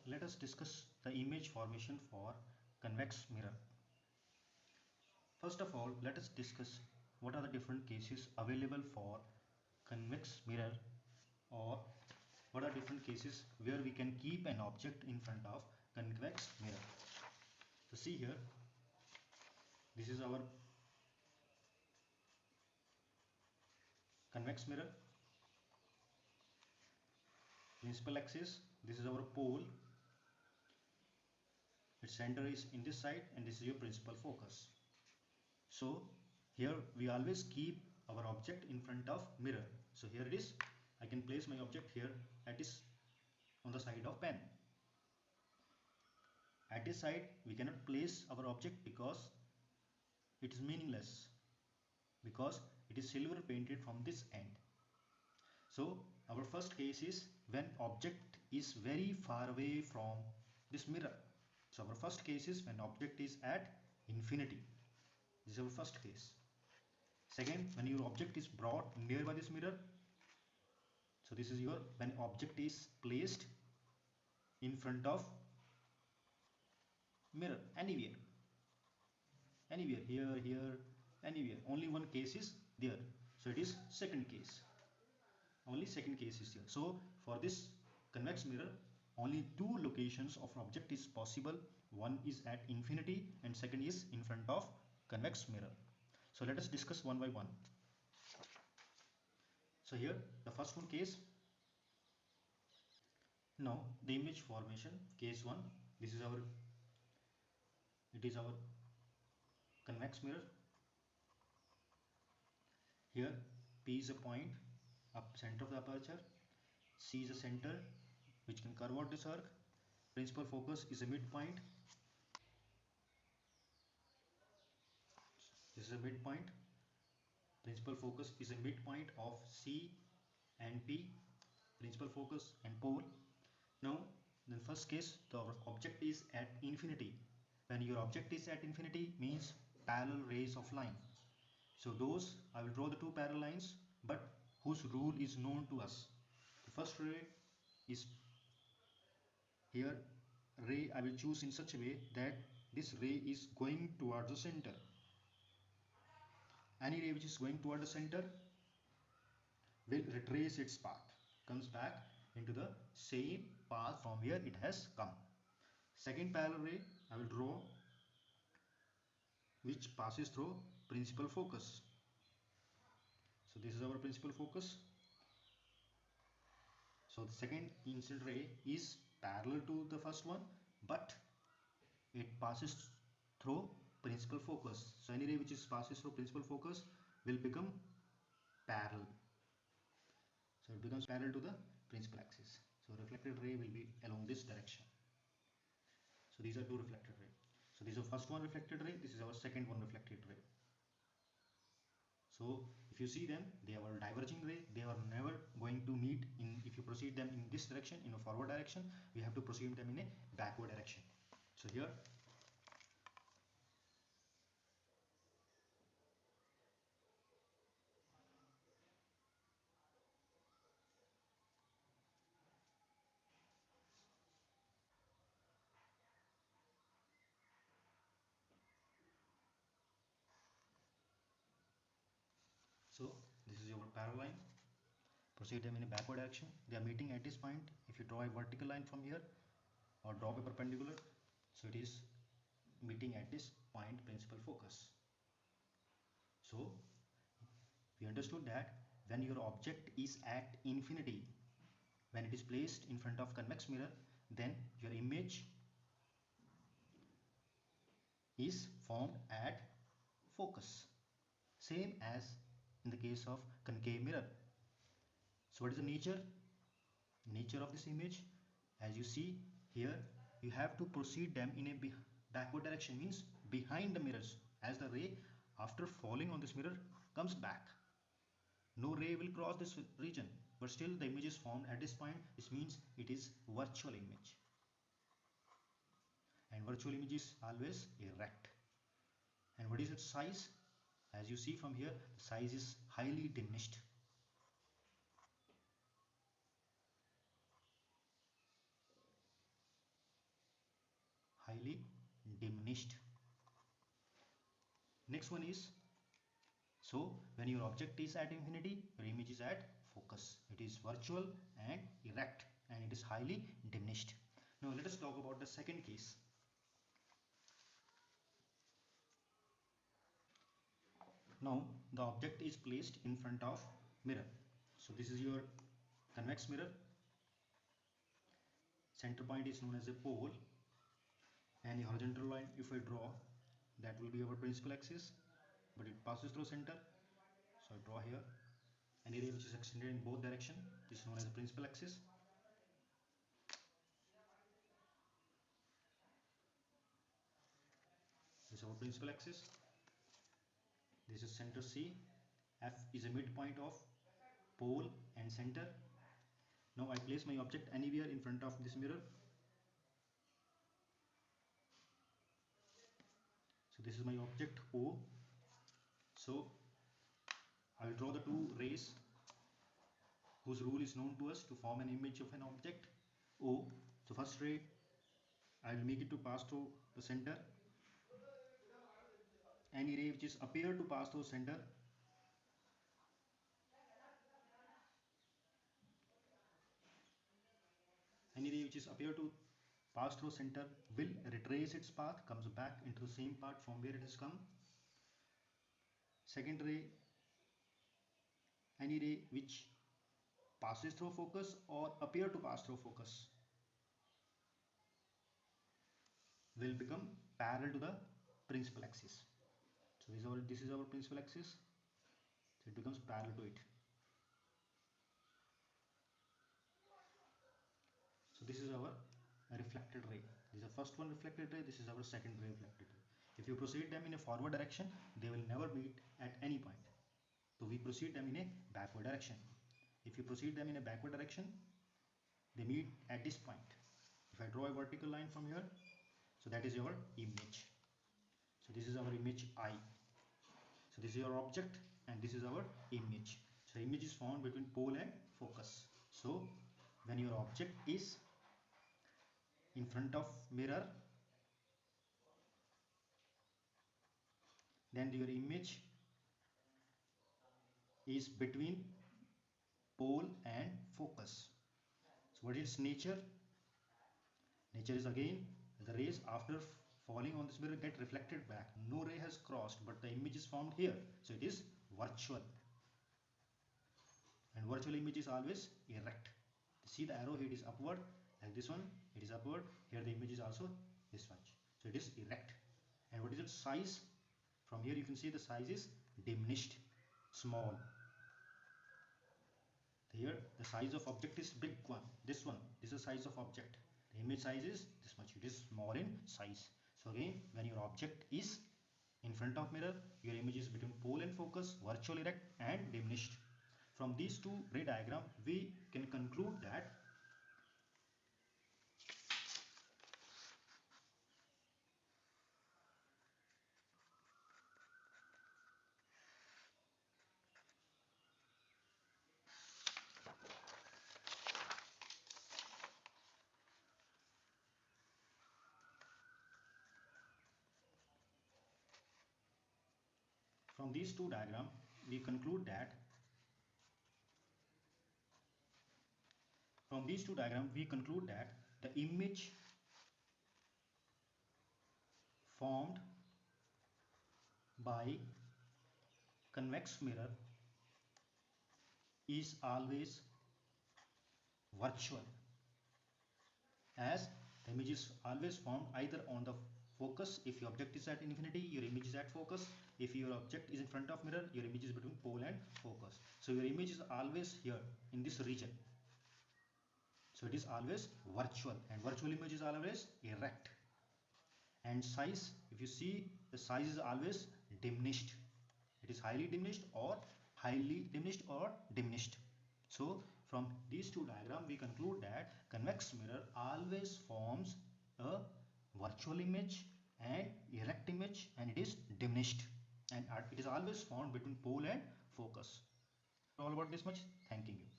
let us discuss the image formation for convex mirror. First of all, let us discuss what are the different cases available for convex mirror, or what are different cases where we can keep an object in front of convex mirror. So see here, this is our convex mirror, principal axis, this is our pole, its center is in this side, and this is your principal focus. So here we always keep our object in front of mirror. So here it is, I can place my object here at this on the side of pen. At this side we cannot place our object because it is meaningless, because it is silver painted from this end. So our first case is when object is very far away from this mirror. So our first case is when object is at infinity. This is our first case. Second, when your object is brought nearby this mirror. So this is your when object is placed in front of mirror, anywhere, here, anywhere. Only one case is there. So it is second case. Only second case is here. So for this convex mirror, only two locations of object is possible. One is at infinity and second is in front of convex mirror. So let us discuss one by one. So here the first one case. Now the image formation, case 1. This is our convex mirror. Here P is a point up center of the aperture, C is a center which can curve out this arc, principal focus is a midpoint, this is a midpoint, principal focus is a midpoint of C and P, principal focus and pole. Now in the first case the object is at infinity. When your object is at infinity means parallel rays of line. So those, I will draw the two parallel lines but whose rule is known to us. The first ray is here, ray I will choose in such a way that this ray is going towards the center. Any ray which is going toward the center will retrace its path, comes back into the same path from where it has come. Second parallel ray I will draw which passes through principal focus. So this is our principal focus. So the second incident ray is parallel to the first one, but it passes through principal focus. So any ray which passes through principal focus will become parallel. So it becomes parallel to the principal axis. So reflected ray will be along this direction. So these are two reflected rays. So this is the first one reflected ray, this is our second one reflected ray. So if you see them, they are diverging ray, they are never going to meet in, if you proceed them in this direction, in a forward direction, we have to proceed them in a backward direction. So here so this is your parallel line, proceed them in a backward direction, they are meeting at this point. If you draw a vertical line from here or draw a perpendicular, so it is meeting at this point principal focus. So we understood that when your object is at infinity, when it is placed in front of convex mirror, then your image is formed at focus, same as in the case of concave mirror. So what is the nature of this image? As you see here, you have to proceed them in a backward direction, means behind the mirrors, as the ray after falling on this mirror comes back. No ray will cross this region, but still the image is formed at this point. This means it is virtual image, and virtual image is always erect. And what is its size? As you see from here, the size is highly diminished. highly diminished. Next one is, so when your object is at infinity, your image is at focus. It is virtual and erect and it is highly diminished. Now let us talk about the second case. Now the object is placed in front of mirror. So this is your convex mirror. Center point is known as a pole, and the horizontal line, if I draw, that will be our principal axis, but it passes through center. So I draw here an area which is extended in both direction. This is known as the principal axis. This is our principal axis. This is center C. F is a midpoint of pole and center. Now I place my object anywhere in front of this mirror. So this is my object O. So I will draw the two rays whose rule is known to us to form an image of an object O. So first ray, I will make it to pass through the center. Any ray which is appear to pass through center, any ray which is appear to pass through center will retrace its path, comes back into the same path from where it has come. Second ray, any ray which passes through focus or appear to pass through focus will become parallel to the principal axis. So this is our principal axis. So it becomes parallel to it. So this is our reflected ray. This is the first one reflected ray. This is our second ray reflected ray. If you proceed them in a forward direction, they will never meet at any point. So we proceed them in a backward direction. If you proceed them in a backward direction, they meet at this point. If I draw a vertical line from here, so that is your image. So this is our image I. So this is your object and this is our image. So image is found between pole and focus. So when your object is in front of mirror, then your image is between pole and focus. So what is nature? Nature is again the rays after falling on this mirror get reflected back. No ray has crossed, but the image is formed here. So it is virtual. And virtual image is always erect. See the arrow here, it is upward, like this one, it is upward. Here the image is also this much. So it is erect. And what is its size? From here you can see the size is diminished, small. Here the size of object is big one. This is the size of object. The image size is this much. It is small in size. So again, when your object is in front of mirror, your image is between pole and focus, virtual, erect and diminished. From these two ray diagram, we can conclude that the image formed by convex mirror is always virtual, as the image is always formed either on the focus. If your object is at infinity, your image is at focus. If your object is in front of mirror, your image is between pole and focus. So your image is always here in this region. So it is always virtual, and virtual image is always erect. And size, if you see, the size is always diminished. It is highly diminished or diminished. So from these two diagrams, we conclude that convex mirror always forms a virtual image and erect image, and it is diminished, and it is always found between pole and focus. All about this much. Thanking you.